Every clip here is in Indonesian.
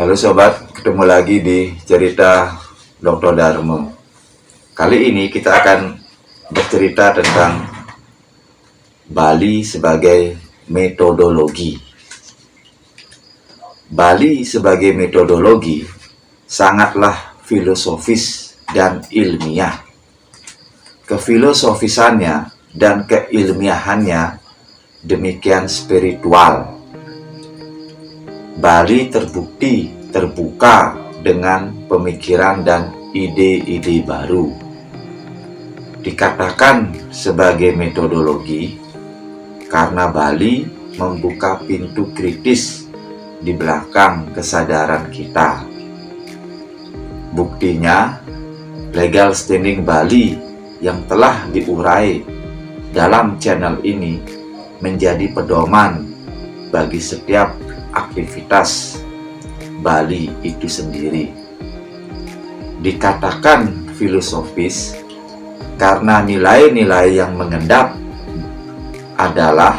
Halo sobat, ketemu lagi di cerita Dr. Darmo. Kali ini kita akan bercerita tentang Bali sebagai metodologi. Bali sebagai metodologi sangatlah filosofis dan ilmiah. Kefilosofisannya dan keilmiahannya demikian spiritual. Bali terbukti terbuka dengan pemikiran dan ide-ide baru. Dikatakan sebagai metodologi karena Bali membuka pintu kritis di belakang kesadaran kita. Buktinya, legal standing Bali yang telah diurai dalam channel ini menjadi pedoman bagi setiap aktivitas Bali itu sendiri. Dikatakan filosofis karena nilai-nilai yang mengendap adalah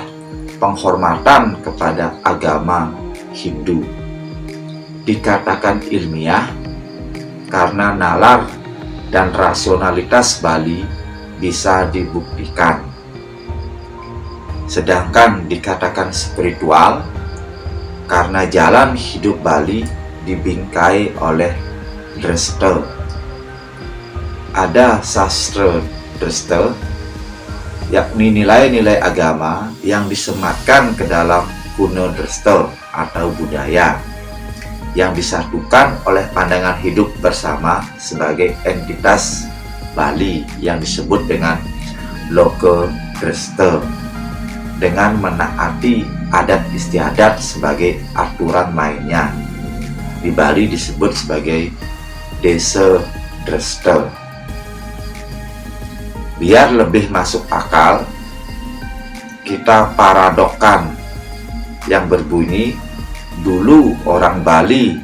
penghormatan kepada agama Hindu. Dikatakan ilmiah karena nalar dan rasionalitas Bali bisa dibuktikan. Sedangkan dikatakan spiritual karena jalan hidup Bali dibingkai oleh Dresta. Ada sastra Dresta, yakni nilai-nilai agama yang disematkan ke dalam kuno Dresta atau budaya, yang disatukan oleh pandangan hidup bersama sebagai entitas Bali yang disebut dengan Loka Dresta, dengan menaati adat istiadat sebagai aturan mainnya. Di Bali disebut sebagai Desa Dresta. Biar lebih masuk akal, kita paradokkan yang berbunyi, dulu orang Bali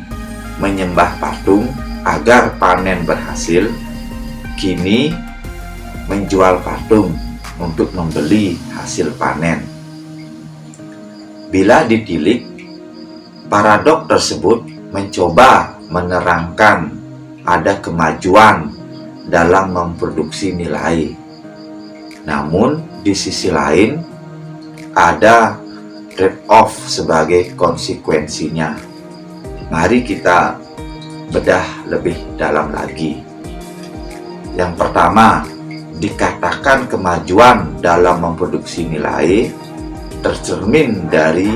menyembah patung agar panen berhasil, kini menjual patung untuk membeli hasil panen. Bila ditilik, paradok tersebut mencoba menerangkan ada kemajuan dalam memproduksi nilai. Namun di sisi lain ada trade-off sebagai konsekuensinya. Mari kita bedah lebih dalam lagi. Yang pertama, dikatakan kemajuan dalam memproduksi nilai tercermin dari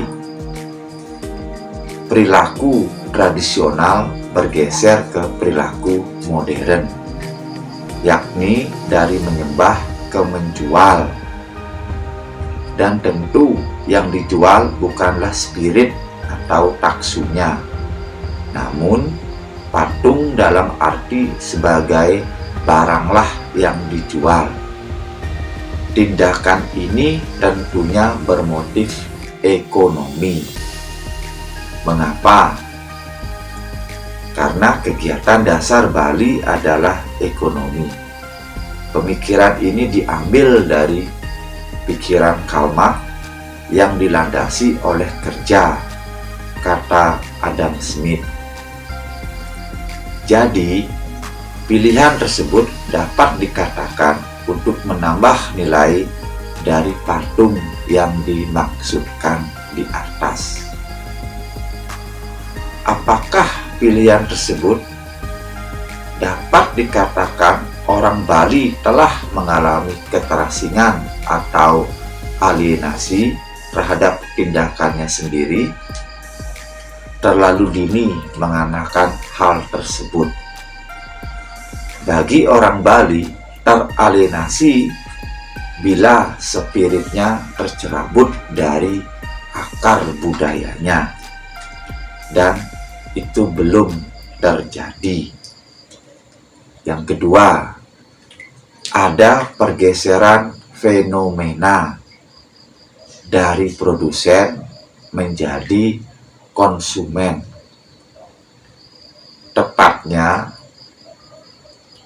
perilaku tradisional bergeser ke perilaku modern, yakni dari menyembah ke menjual. Dan tentu yang dijual bukanlah spirit atau taksunya, namun patung dalam arti sebagai baranglah yang dijual. Tindakan ini tentunya bermotif ekonomi. Mengapa? Karena kegiatan dasar Bali adalah ekonomi. Pemikiran ini diambil dari pikiran Karl Marx yang dilandasi oleh kerja, kata Adam Smith. Jadi, pilihan tersebut dapat dikatakan untuk menambah nilai dari patung yang dimaksudkan di atas. Apakah pilihan tersebut dapat dikatakan orang Bali telah mengalami keterasingan atau alienasi terhadap tindakannya sendiri? Terlalu dini mengatakan hal tersebut. Bagi orang Bali, teralienasi bila spiritnya tercerabut dari akar budayanya, dan itu belum terjadi. Yang kedua, ada pergeseran fenomena dari produsen menjadi konsumen, tepatnya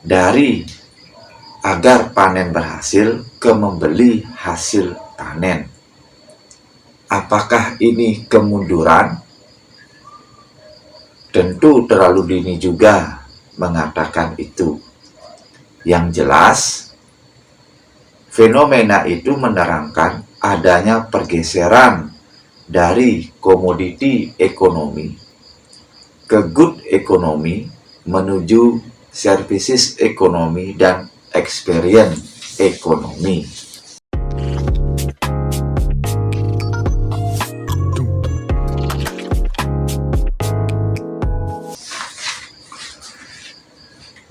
dari agar panen berhasil ke membeli hasil panen. Apakah ini kemunduran? tentu terlalu dini juga mengatakan itu. Yang jelas, fenomena itu menerangkan adanya pergeseran dari komoditi ekonomi ke good ekonomi menuju services ekonomi dan experience ekonomi.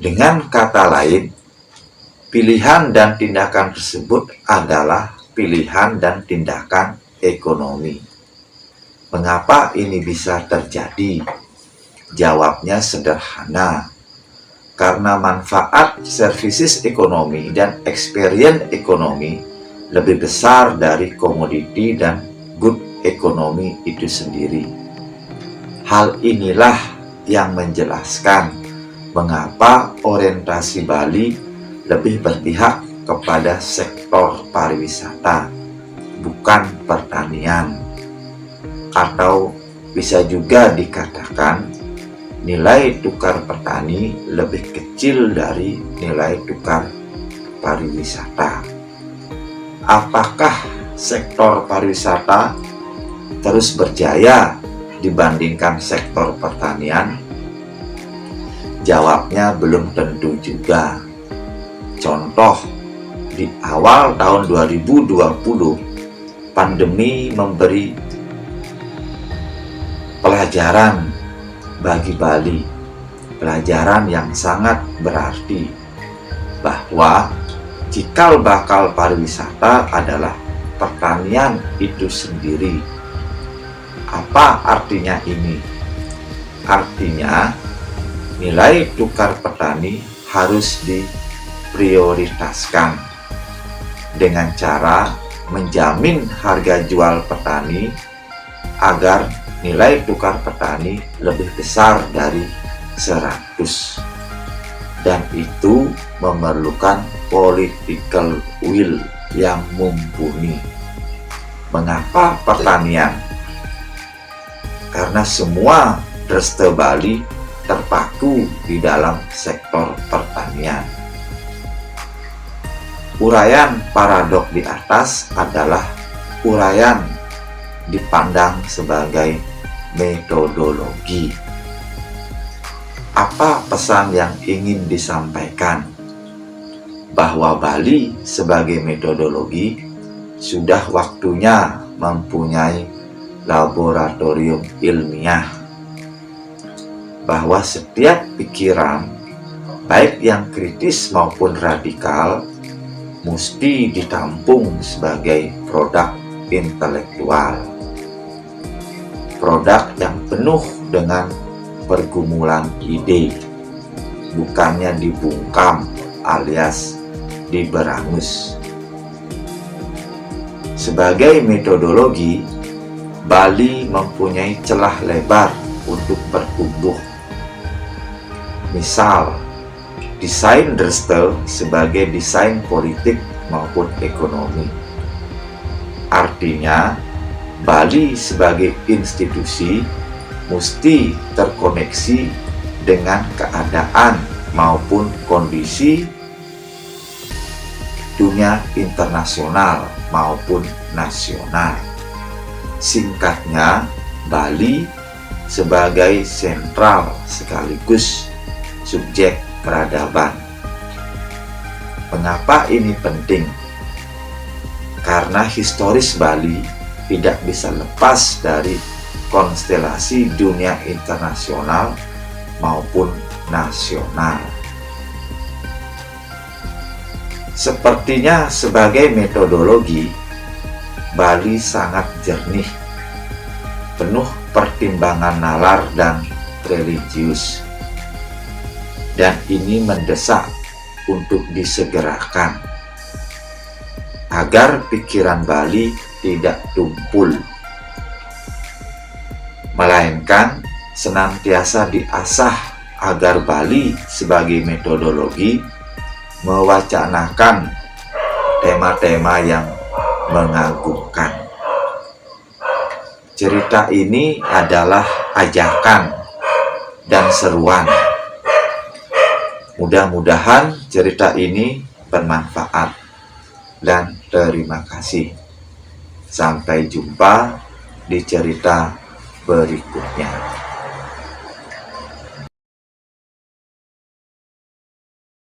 Dengan kata lain, pilihan dan tindakan tersebut adalah pilihan dan tindakan ekonomi. Mengapa ini bisa terjadi? Jawabnya sederhana. Karena manfaat services ekonomi dan experience ekonomi lebih besar dari komoditi dan good ekonomi itu sendiri. Hal inilah yang menjelaskan mengapa orientasi Bali lebih berpihak kepada sektor pariwisata, bukan pertanian. Atau bisa juga dikatakan nilai tukar petani lebih kecil dari nilai tukar pariwisata. Apakah sektor pariwisata terus berjaya dibandingkan sektor pertanian? Jawabnya belum tentu juga. Contoh, di awal tahun 2020, pandemi memberi pelajaran bagi Bali, pelajaran yang sangat berarti, bahwa cikal bakal pariwisata adalah pertanian itu sendiri. Apa artinya ini? Artinya, nilai tukar petani harus diprioritaskan dengan cara menjamin harga jual petani agar nilai tukar petani lebih besar dari 100. Dan itu memerlukan political will yang mumpuni. Mengapa pertanian? Karena semua Dreste Bali terpaku di dalam sektor pertanian. Uraian paradok di atas adalah uraian dipandang sebagai metodologi. Apa pesan yang ingin disampaikan? Bahwa Bali sebagai metodologi sudah waktunya mempunyai laboratorium ilmiah, bahwa setiap pikiran, baik yang kritis maupun radikal, mesti ditampung sebagai produk intelektual. Produk yang penuh dengan pergumulan ide, bukannya dibungkam alias diberangus. Sebagai metodologi, Bali mempunyai celah lebar untuk bertumbuh. Misal, desain Dreste sebagai desain politik maupun ekonomi. Artinya, Bali sebagai institusi mesti terkoneksi dengan keadaan maupun kondisi dunia internasional maupun nasional. Singkatnya, Bali sebagai sentral sekaligus subjek peradaban. Mengapa ini penting? Karena historis Bali tidak bisa lepas dari konstelasi dunia internasional maupun nasional. Sepertinya sebagai metodologi, Bali sangat jernih, penuh pertimbangan nalar dan religius. Dan ini mendesak untuk disegerakan agar pikiran Bali tidak tumpul, melainkan senantiasa diasah agar Bali sebagai metodologi mewacanakan tema-tema yang mengagumkan. Cerita ini adalah ajakan dan seruan. Mudah-mudahan cerita ini bermanfaat, dan terima kasih. Sampai jumpa di cerita berikutnya.